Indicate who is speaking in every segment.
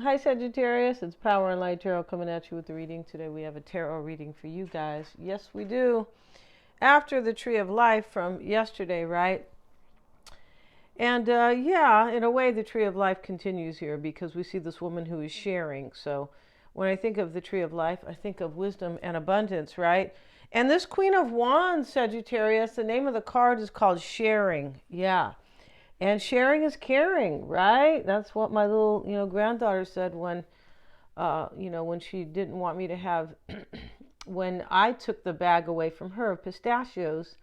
Speaker 1: Hi, Sagittarius. It's Power and Light Tarot coming at you with the reading. Today we have a tarot reading for you guys. Yes, we do. After the Tree of Life from yesterday, right? And yeah, in a way, the Tree of Life continues here because we see this woman who is sharing. So when I think of the Tree of Life, I think of wisdom and abundance, right? And this Queen of Wands, Sagittarius, the name of the card is called Sharing. Yeah. And sharing is caring, right? That's what my little, granddaughter said when, when she didn't want me to have, when I took the bag away from her of pistachios,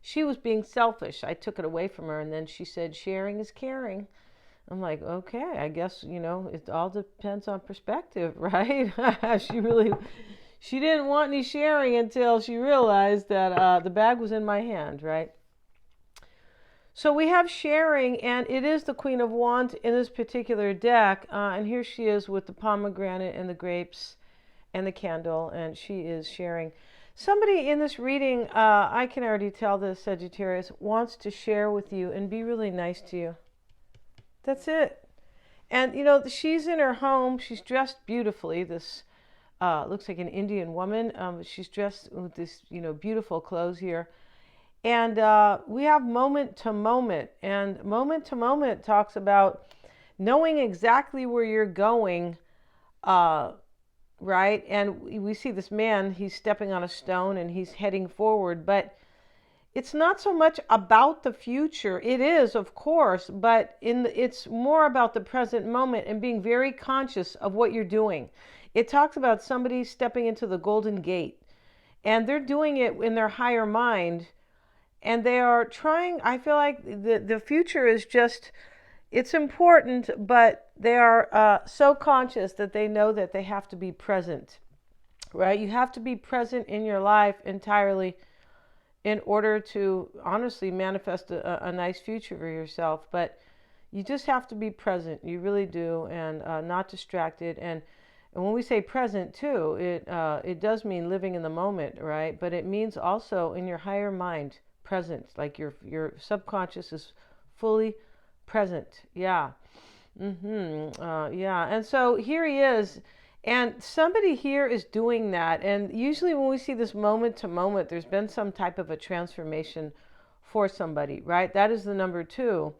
Speaker 1: she was being selfish. I took it away from her, and then she said, sharing is caring. I'm like, okay, I guess, it all depends on perspective, right? She didn't want any sharing until she realized that the bag was in my hand, right? So we have sharing, and it is the Queen of Wands in this particular deck. And here she is with the pomegranate and the grapes and the candle, and she is sharing. Somebody in this reading, I can already tell this, Sagittarius, wants to share with you and be really nice to you. That's it. And, she's in her home. She's dressed beautifully. This looks like an Indian woman. She's dressed with this, beautiful clothes here. And we have moment to moment. And moment to moment talks about knowing exactly where you're going, right? And we see this man, he's stepping on a stone and he's heading forward. But it's not so much about the future. It is, of course, but it's more about the present moment and being very conscious of what you're doing. It talks about somebody stepping into the Golden Gate. And they're doing it in their higher mind, and they are trying. I feel like the future is just, it's important, but they are so conscious that they know that they have to be present, right? You have to be present in your life entirely in order to honestly manifest a nice future for yourself. But you just have to be present. You really do, and not distracted. And when we say present too, it does mean living in the moment, right? But it means also in your higher mind, present, like your subconscious is fully present. Yeah. Yeah. And so here he is, and somebody here is doing that. And usually when we see this moment to moment, there's been some type of a transformation for somebody, right? That is the number two.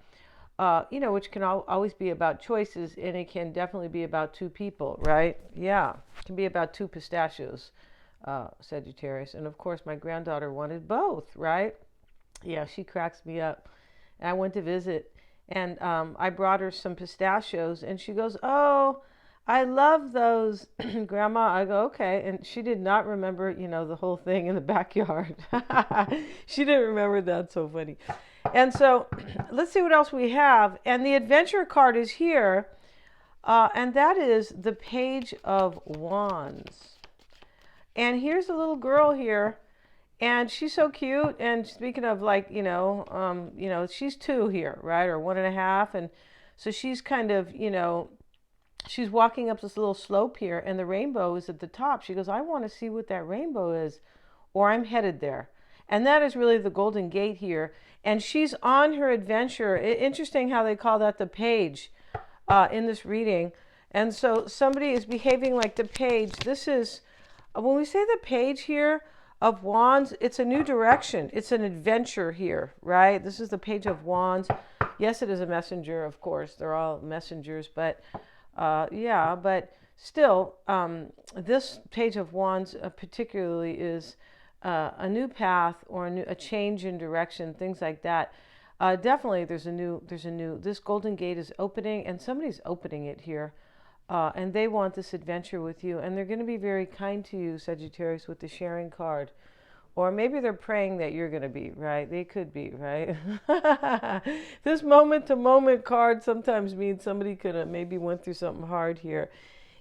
Speaker 1: Which can always be about choices, and it can definitely be about two people, right? Yeah, it can be about two pistachios, Sagittarius. And of course, my granddaughter wanted both, right? Yeah, she cracks me up. And I went to visit, and I brought her some pistachios, and she goes, "Oh, I love those, Grandma." I go, "Okay." And she did not remember, the whole thing in the backyard. She didn't remember that. So funny. And so let's see what else we have. And the adventure card is here, and that is the Page of Wands. And here's a little girl here, and she's so cute. And speaking of, like, she's 2 here, right, or 1.5, and so she's kind of, she's walking up this little slope here, and the rainbow is at the top. She goes, "I want to see what that rainbow is, or I'm headed there." And that is really the Golden Gate here. And she's on her adventure. Interesting how they call that the page in this reading. And so somebody is behaving like the page. This is, when we say the page here of Wands, it's a new direction. It's an adventure here, right? This is the Page of Wands. Yes, it is a messenger, of course. They're all messengers. But yeah, but still, this Page of Wands particularly is a new path, or a change in direction, things like that. Definitely, there's a new. This Golden Gate is opening, and somebody's opening it here, and they want this adventure with you, and they're going to be very kind to you, Sagittarius, with the sharing card, or maybe they're praying that you're going to be, right? They could be, right? This moment to moment card sometimes means somebody could have maybe went through something hard here.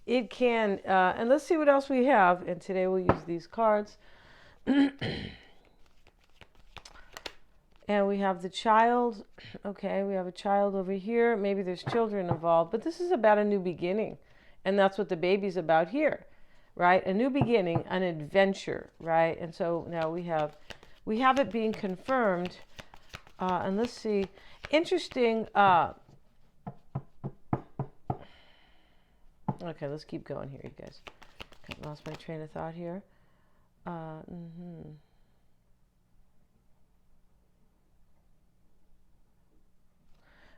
Speaker 1: It can, and let's see what else we have. And today we'll use these cards. And we have the child. Okay, we have a child over here. Maybe there's children involved, but this is about a new beginning. And that's what the baby's about here, right? A new beginning, an adventure, right? And so now we have it being confirmed. And let's see. Interesting. Okay, let's keep going here, you guys. I lost my train of thought here.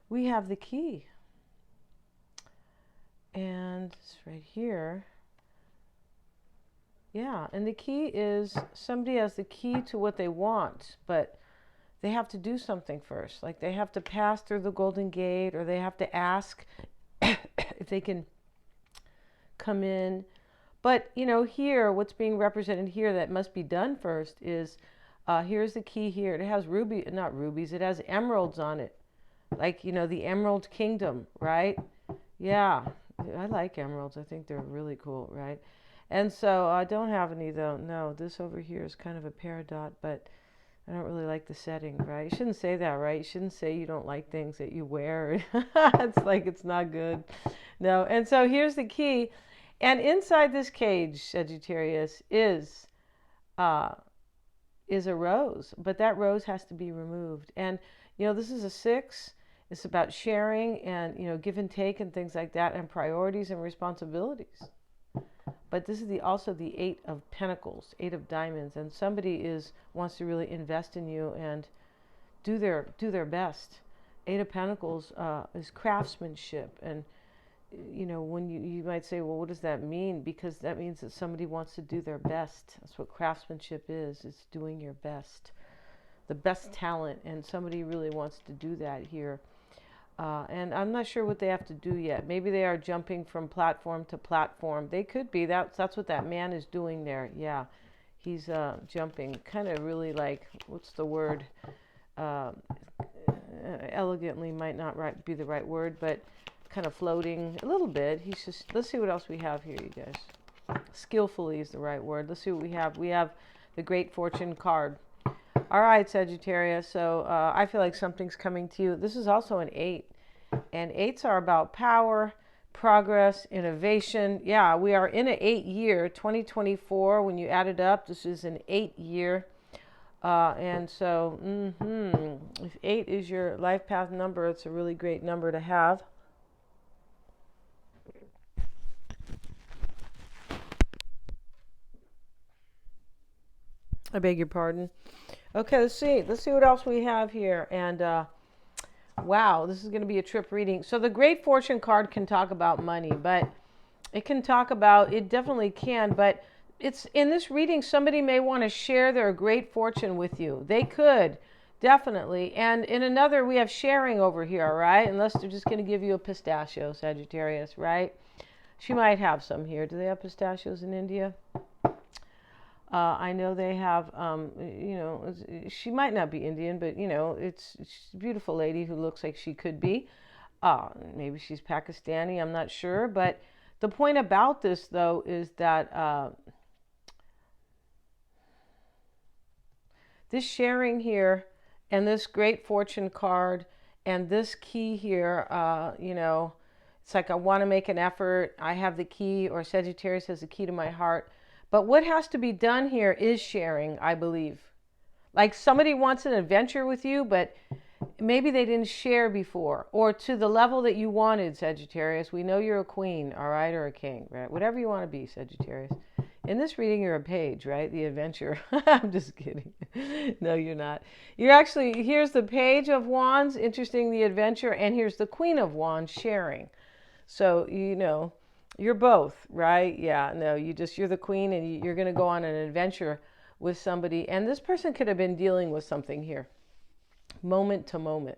Speaker 1: We have the key. And it's right here. Yeah, and the key is somebody has the key to what they want, but they have to do something first. Like they have to pass through the Golden Gate, or they have to ask if they can come in. But, here, what's being represented here that must be done first is, here's the key here. It has not rubies, it has emeralds on it. Like, the Emerald Kingdom, right? Yeah, I like emeralds. I think they're really cool, right? And so I don't have any, though. No, this over here is kind of a peridot, but I don't really like the setting, right? You shouldn't say that, right? You shouldn't say you don't like things that you wear. It's like it's not good. No, and so here's the key. And inside this cage, Sagittarius, is a rose, but that rose has to be removed. And, this is a 6. It's about sharing and, give and take and things like that, and priorities and responsibilities. But this is also the 8 of Pentacles, 8 of Diamonds, and somebody wants to really invest in you and do their best. 8 of Pentacles is craftsmanship, and when you might say, well, what does that mean? Because that means that somebody wants to do their best. That's what craftsmanship is. It's doing your best, the best talent, and somebody really wants to do that here. And I'm not sure what they have to do yet. Maybe they are jumping from platform to platform. They could be. That's what that man is doing there. Yeah, he's jumping, kind of really like, what's the word? Elegantly might not be the right word, but kind of floating a little bit. Let's see what else we have here, you guys. Skillfully is the right word. Let's see what we have. We have the Great Fortune card. All right, Sagittarius. So I feel like something's coming to you. This is also an 8. And 8s are about power, progress, innovation. Yeah, we are in an 8 year, 2024. When you add it up, this is an 8 year. And so, if 8 is your life path number, it's a really great number to have. I beg your pardon. Okay, let's see what else we have here. And wow, this is going to be a trip reading. So the Great Fortune card can talk about money, but it definitely can, but it's in this reading, somebody may want to share their great fortune with you. They could, definitely. And in another, we have sharing over here, right? Unless they're just going to give you a pistachio, Sagittarius, right? She might have some here. Do they have pistachios in India? I know they have, she might not be Indian, but, she's a beautiful lady who looks like she could be. Maybe she's Pakistani, I'm not sure. But the point about this, though, is that this sharing here and this Great Fortune card and this key here, it's like I want to make an effort. I have the key, or Sagittarius has the key to my heart. But what has to be done here is sharing, I believe. Like somebody wants an adventure with you, but maybe they didn't share before, or to the level that you wanted, Sagittarius. We know you're a queen, all right, or a king, right? Whatever you want to be, Sagittarius. In this reading, you're a page, right? The adventure. I'm just kidding. No, you're not. You're actually, here's the Page of Wands, interesting, the adventure, and here's the Queen of Wands, sharing. So, you're both, right? Yeah, no, you're the queen, and you're going to go on an adventure with somebody. And this person could have been dealing with something here, moment to moment.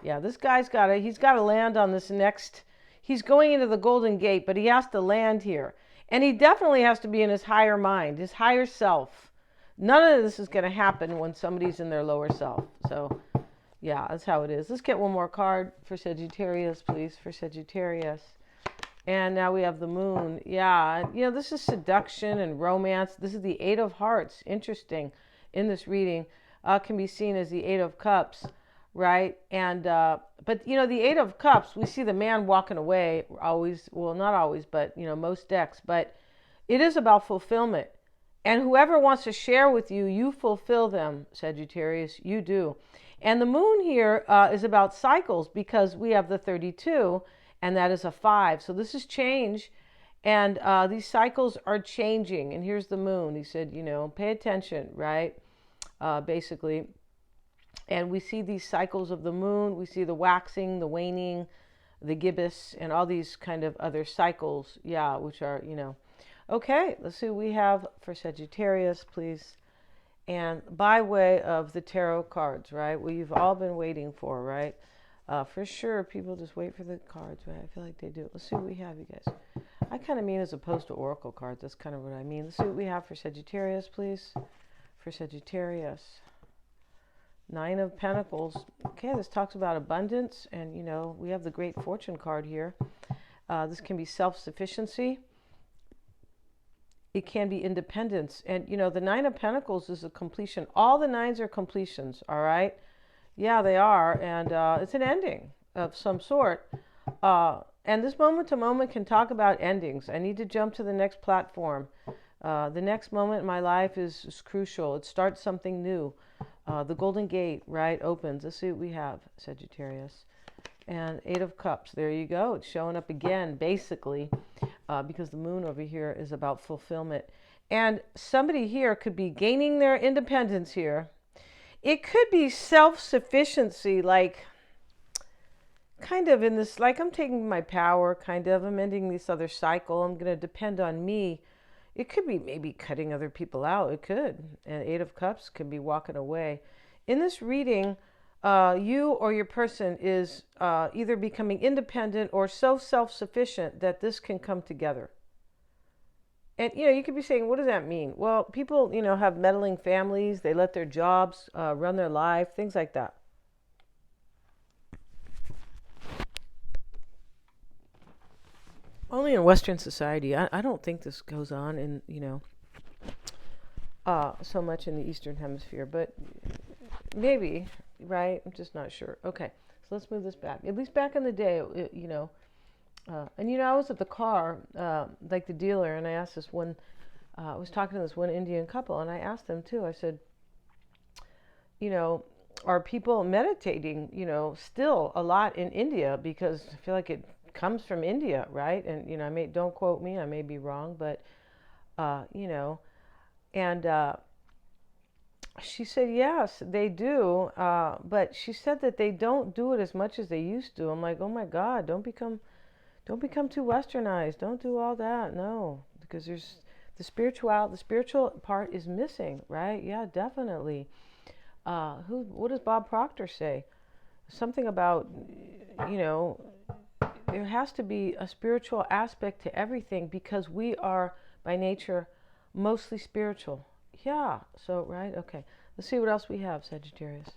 Speaker 1: Yeah, this guy's he's got to land on this next, he's going into the Golden Gate, but he has to land here. And he definitely has to be in his higher mind, his higher self. None of this is going to happen when somebody's in their lower self. So, yeah, that's how it is. Let's get one more card for Sagittarius, please, for Sagittarius. And now we have the moon. Yeah, this is seduction and romance. This is the 8 of Hearts. Interesting. In this reading, can be seen as the 8 of Cups, right? And but the 8 of Cups, we see the man walking away always. Well, not always, but most decks. But it is about fulfillment. And whoever wants to share with you, you fulfill them, Sagittarius. You do. And the moon here is about cycles, because we have the 32. and that is a 5. So this is change, and these cycles are changing. And here's the moon. He said, pay attention, right? Basically. And we see these cycles of the moon. We see the waxing, the waning, the gibbous, and all these kind of other cycles, which are, Okay, let's see what we have for Sagittarius, please. And by way of the tarot cards, right? What you've all been waiting for, right? For sure, people just wait for the cards, right? I feel like they do. Let's see what we have, you guys. I kind of mean as opposed to oracle cards. That's kind of what I mean. Let's see what we have for Sagittarius, please. For Sagittarius. 9 of Pentacles. Okay, this talks about abundance. And, we have the Great Fortune card here. This can be self-sufficiency. It can be independence. And, the 9 of Pentacles is a completion. All the 9s are completions, all right? Yeah, they are. And it's an ending of some sort. And this moment to moment can talk about endings. I need to jump to the next platform. The next moment in my life is crucial. It starts something new. The Golden Gate, right, opens. Let's see what we have, Sagittarius. And 8 of Cups. There you go. It's showing up again, basically, because the moon over here is about fulfillment. And somebody here could be gaining their independence here. It could be self-sufficiency, like kind of in this, like I'm taking my power, kind of. I'm ending this other cycle. I'm going to depend on me. It could be maybe cutting other people out. It could. And 8 of Cups could be walking away. In this reading, you or your person is either becoming independent or so self-sufficient that this can come together. And, you could be saying, what does that mean? Well, people, have meddling families. They let their jobs run their life, things like that. Only in Western society. I don't think this goes on in, so much in the Eastern Hemisphere, but maybe, right? I'm just not sure. Okay, so let's move this back. At least back in the day, and I was at the car, like the dealer, and I asked this one, I was talking to this one Indian couple, and I asked them too, I said, are people meditating, still a lot in India? Because I feel like it comes from India, right? And, don't quote me, I may be wrong, but, and she said, yes, they do. But she said that they don't do it as much as they used to. I'm like, oh my God, don't become too westernized. Don't do all that. No, because there's the spiritual part is missing, right? Yeah, definitely. What does Bob Proctor say? Something about, there has to be a spiritual aspect to everything because we are by nature mostly spiritual. Yeah, so, right, okay. Let's see what else we have, Sagittarius.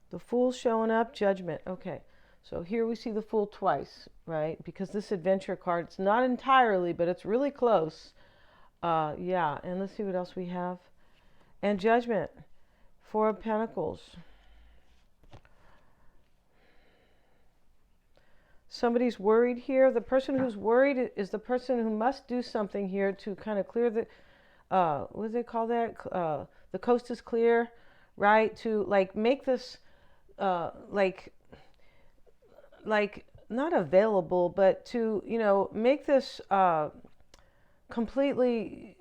Speaker 1: The Fool showing up, Judgment. Okay, so here we see the Fool twice, right? Because this Adventure card, it's not entirely, but it's really close. Yeah, and let's see what else we have. And Judgment, 4 of Pentacles. Somebody's worried here. The person who's worried is the person who must do something here to kind of clear the, what do they call that? The coast is clear, right? To like make this, like not available, but to, make this completely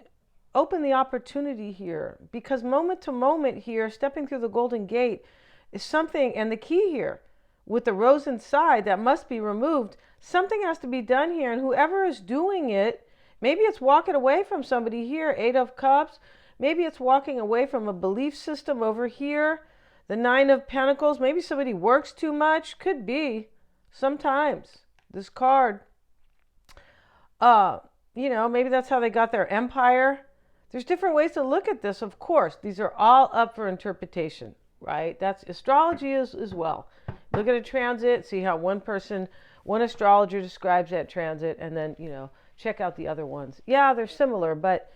Speaker 1: open the opportunity here. Because moment to moment here, stepping through the Golden Gate is something, and the key here, with the rose inside that must be removed, something has to be done here. And whoever is doing it, maybe it's walking away from somebody here, 8 of Cups. Maybe it's walking away from a belief system over here, the 9 of Pentacles. Maybe somebody works too much. Could be. Sometimes. This card. Maybe that's how they got their empire. There's different ways to look at this, of course. These are all up for interpretation, right? That's astrology as well. Look at a transit, see how one astrologer describes that transit, and then, check out the other ones. Yeah, they're similar, but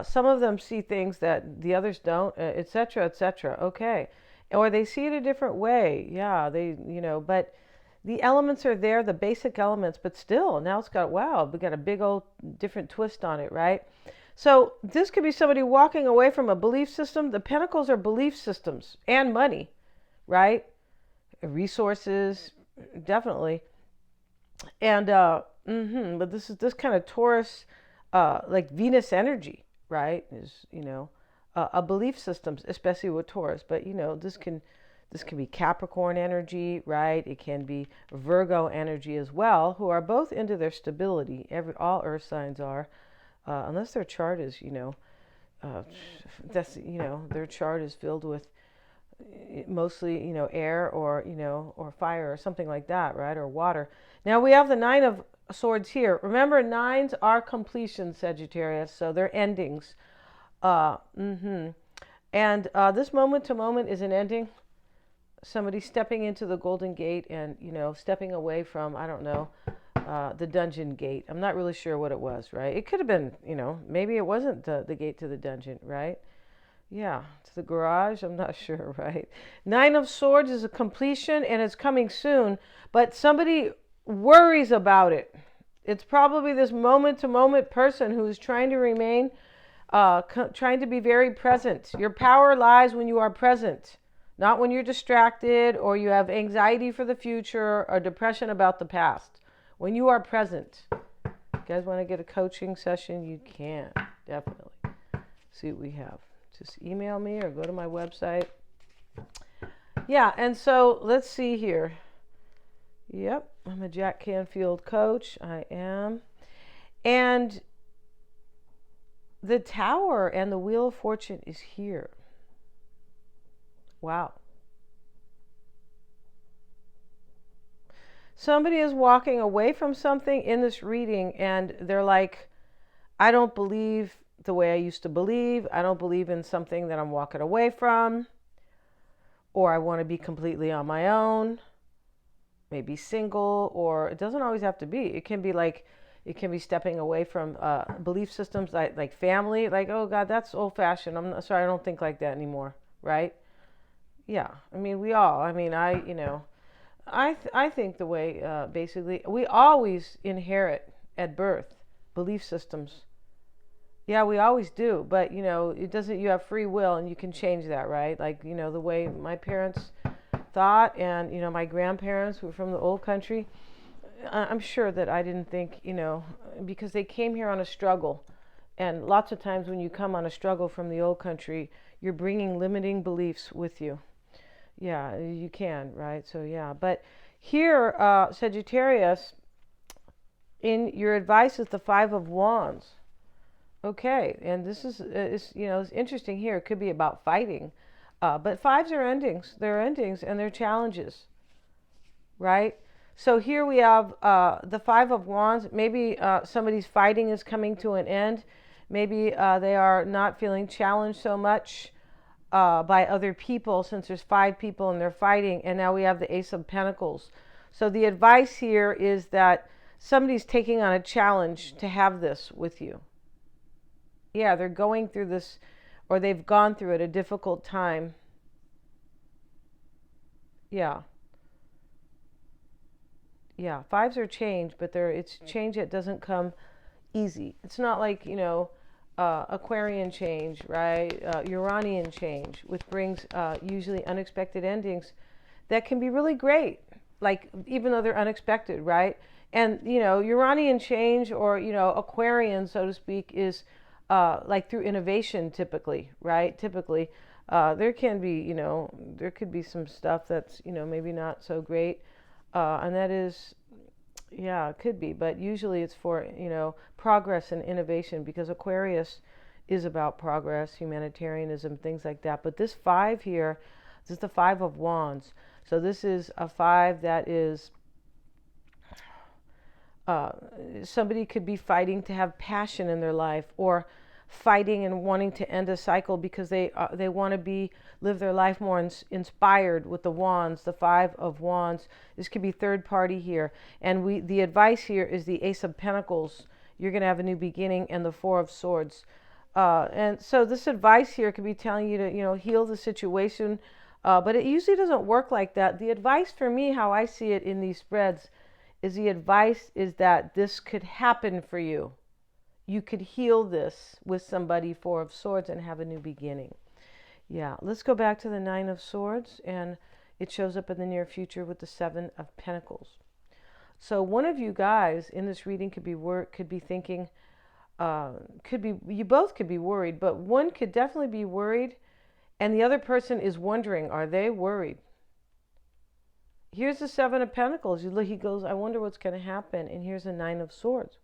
Speaker 1: some of them see things that the others don't, et cetera, et cetera. Okay. Or they see it a different way. Yeah, but the elements are there, the basic elements, but still, now it's got, wow, we got a big old different twist on it, right? So this could be somebody walking away from a belief system. The Pentacles are belief systems and money. right? Resources, definitely. And but this kind of Taurus, like Venus energy, right? Is a belief systems, especially with Taurus. But this can be Capricorn energy, right? It can be Virgo energy as well, who are both into their stability. All Earth signs are, unless their chart is that's their chart is filled with mostly air or fire or something like that, right? Or water. Now we have the Nine of Swords here. Remember, nines are completion, Sagittarius, so they're endings. uh mm-hmm. And this moment to moment is an ending. Somebody stepping into the Golden Gate and stepping away from, I don't know, the dungeon gate. I'm not really sure what it was, right? It could have been, maybe it wasn't the gate to the dungeon, right? Yeah, to the garage. I'm not sure, right? Nine of Swords is a completion and it's coming soon, but somebody worries about it. It's probably this moment to moment person who's trying to remain, trying to be very present. Your power lies when you are present, not when you're distracted or you have anxiety for the future or depression about the past. When you are present. You guys want to get a coaching session? You can, definitely. See what we have. Just email me or go to my website. Yeah, and so let's see here. Yep, I'm a Jack Canfield coach. I am. And the Tower and the Wheel of Fortune is here. Wow. Somebody is walking away from something in this reading and they're like, I don't believe the way I used to believe. I don't believe in something that I'm walking away from. Or I want to be completely on my own. Maybe single, or it doesn't always have to be. It can be stepping away from belief systems like family. Like, oh God, that's old fashioned. I'm not, sorry, I don't think like that anymore. Right? Yeah. I mean, we all. I mean, I think the way basically we always inherit at birth belief systems. Yeah, we always do, but it doesn't. You have free will, and you can change that, right? Like the way my parents thought, and my grandparents who were from the old country. I'm sure that I didn't think, because they came here on a struggle, and lots of times when you come on a struggle from the old country, you're bringing limiting beliefs with you. Yeah, you can, right? So yeah, but here, Sagittarius, in your advice is the Five of Wands. Okay, and this is it's interesting here. It could be about fighting, but fives are endings. They're endings and they're challenges, right? So here we have the Five of Wands. Maybe somebody's fighting is coming to an end. Maybe they are not feeling challenged so much by other people, since there's five people and they're fighting. And now we have the Ace of Pentacles. So the advice here is that somebody's taking on a challenge to have this with you. Yeah, they're going through this, or they've gone through it, a difficult time. Yeah. Yeah, fives are change, but it's change that doesn't come easy. It's not like, Aquarian change, right? Uranian change, which brings usually unexpected endings that can be really great, like even though they're unexpected, right? And, Uranian change or, Aquarian, so to speak, is like through innovation typically, right? Typically, there can be, there could be some stuff that's, maybe not so great. And that is, yeah, it could be, but usually it's for, progress and innovation, because Aquarius is about progress, humanitarianism, things like that. But this five here, this is the Five of Wands. So this is a five that is, somebody could be fighting to have passion in their life, or fighting and wanting to end a cycle because they want to live their life more inspired with the wands, the Five of Wands. This could be third party here, and the advice here is the Ace of Pentacles. You're going to have a new beginning, and the Four of Swords. And so this advice here could be telling you to heal the situation, but it usually doesn't work like that. The advice for me, how I see it in these spreads, is the advice is that this could happen for you. You could heal this with somebody, Four of Swords, and have a new beginning. Yeah, let's go back to the Nine of Swords. And It shows up in the near future with the Seven of Pentacles. So one of you guys in this reading could be thinking, you both could be worried, but one could definitely be worried, and the other person is wondering, are they worried? Here's the Seven of Pentacles. He goes, I wonder what's going to happen. And here's the Nine of Swords.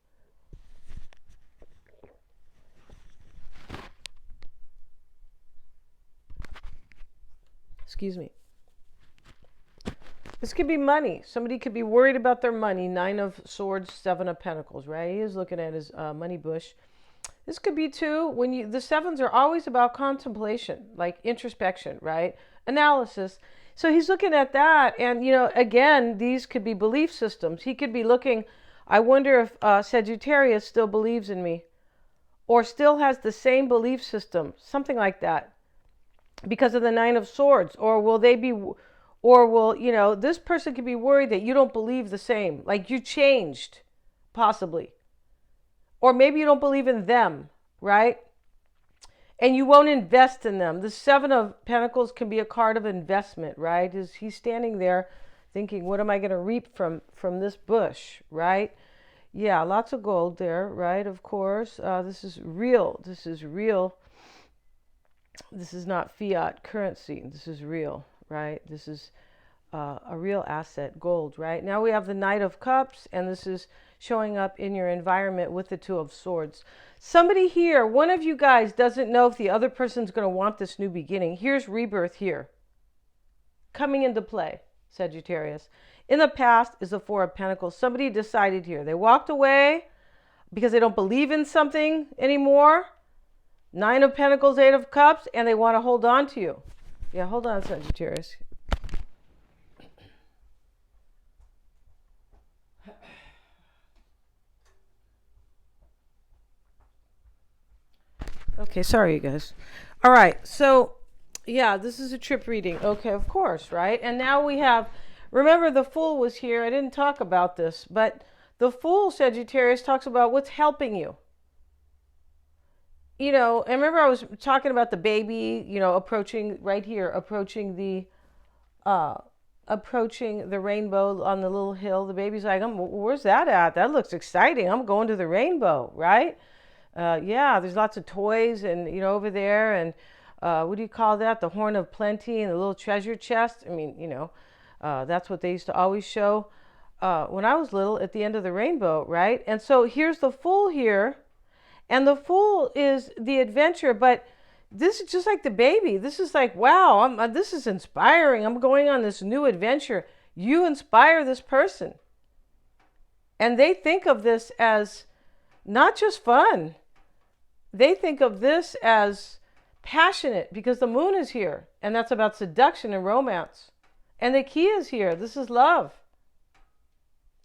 Speaker 1: Excuse me. This could be money. Somebody could be worried about their money. Nine of Swords, Seven of Pentacles, right? He is looking at his money bush. This could be too, the sevens are always about contemplation, like introspection, right? Analysis. So he's looking at that, and again, these could be belief systems. He could be looking, I wonder if Sagittarius still believes in me, or still has the same belief system, something like that, because of the Nine of Swords. Or will this person could be worried that you don't believe the same, like you changed, possibly. Or maybe you don't believe in them, right? And you won't invest in them. The Seven of Pentacles can be a card of investment, right? He's standing there thinking, what am I going to reap from this bush, right? Yeah, lots of gold there, right? Of course. This is real. This is real. This is not fiat currency. This is real, right? This is a real asset, gold, right? Now we have the Knight of Cups, and this is showing up in your environment with the Two of Swords. Somebody here, one of you guys doesn't know if the other person's going to want this new beginning. Here's rebirth here, coming into play, Sagittarius. In the past is the Four of Pentacles. Somebody decided here. They walked away because they don't believe in something anymore. Nine of Pentacles, Eight of Cups, and they want to hold on to you. Yeah, hold on, Sagittarius. Okay, sorry, you guys. All right, so, yeah, this is a trip reading. Okay, of course, right? And now we have, remember the Fool was here. I didn't talk about this, but the Fool, Sagittarius, talks about what's helping you. And remember I was talking about the baby, approaching right here, approaching the rainbow on the little hill. The baby's like, where's that at? That looks exciting. I'm going to the rainbow, right? Yeah, there's lots of toys and, over there. And what do you call that? The horn of plenty and the little treasure chest. I mean, that's what they used to always show when I was little at the end of the rainbow, right? And so here's the Fool here. And the Fool is the adventure, but this is just like the baby. This is like, wow, this is inspiring. I'm going on this new adventure. You inspire this person. And they think of this as not just fun. They think of this as passionate because the Moon is here. And that's about seduction and romance. And the Key is here. This is love.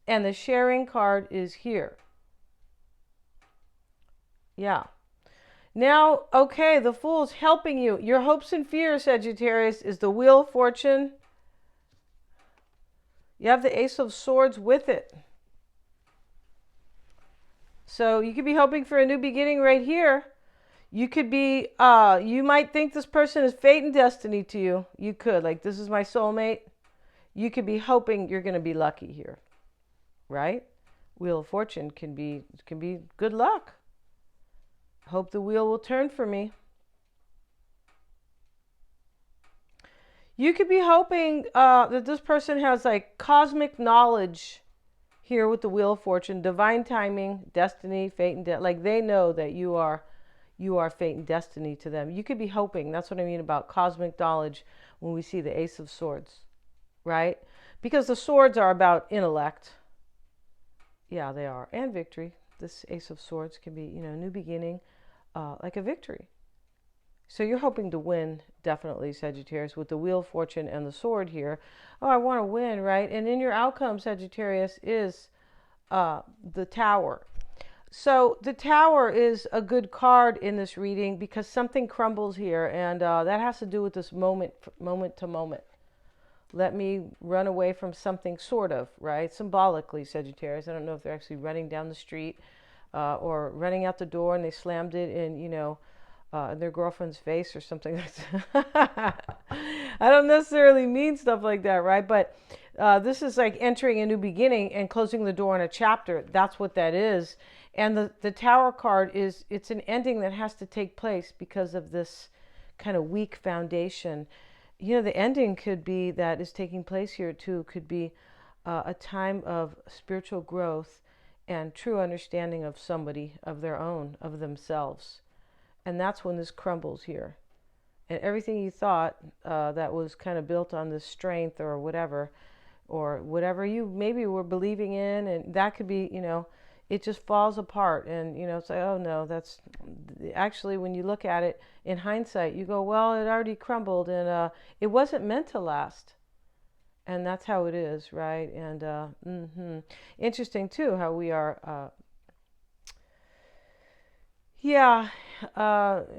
Speaker 1: And the sharing card is here. Yeah. Now, okay, the Fool's helping you. Your hopes and fears, Sagittarius, is the Wheel of Fortune. You have the Ace of Swords with it. So you could be hoping for a new beginning right here. You could be, you might think this person is fate and destiny to you. You could, like, this is my soulmate. You could be hoping you're going to be lucky here, right? Wheel of Fortune can be good luck. Hope the wheel will turn for me. You could be hoping that this person has like cosmic knowledge here with the Wheel of Fortune, divine timing, destiny, fate, and like they know that you are fate and destiny to them. You could be hoping. That's what I mean about cosmic knowledge when we see the Ace of Swords, right? Because the swords are about intellect. Yeah, they are, and victory. This Ace of Swords can be, new beginning. Like a victory. So you're hoping to win, definitely, Sagittarius, with the Wheel of Fortune and the sword here. Oh, I want to win, right? And in your outcome, Sagittarius, is the Tower. So the Tower is a good card in this reading because something crumbles here, and that has to do with this moment to moment. Let me run away from something, sort of, right? Symbolically, Sagittarius. I don't know if they're actually running down the street or running out the door and they slammed it in, in their girlfriend's face or something. I don't necessarily mean stuff like that, right? But this is like entering a new beginning and closing the door on a chapter. That's what that is. And the Tower card is, it's an ending that has to take place because of this kind of weak foundation. You know, the ending could be that is taking place here too, could be a time of spiritual growth and true understanding of somebody, of their own, of themselves. And that's when this crumbles here. And everything you thought that was kind of built on this strength or whatever you maybe were believing in, and that could be, you know, it just falls apart. And, you know, it's like, oh no, that's actually, when you look at it in hindsight, you go, well, it already crumbled and it wasn't meant to last. And that's how it is, right? And interesting too how we are yeah.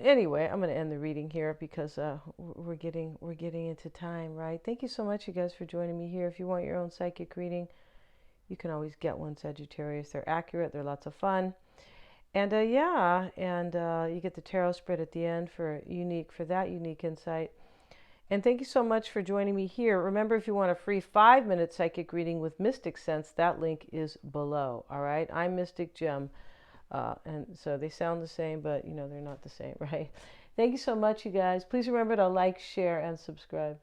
Speaker 1: Anyway, I'm going to end the reading here because we're getting into time, right? Thank you so much, you guys, for joining me here. If you want your own psychic reading, you can always get one, Sagittarius. They're accurate. They're lots of fun. And yeah, and you get the tarot spread at the end for that unique insight. And thank you so much for joining me here. Remember, if you want a free 5-minute psychic reading with Mystic Sense, that link is below. All right. I'm Mystic Gem. And so they sound the same, but you know, they're not the same, right? Thank you so much, you guys. Please remember to like, share, and subscribe.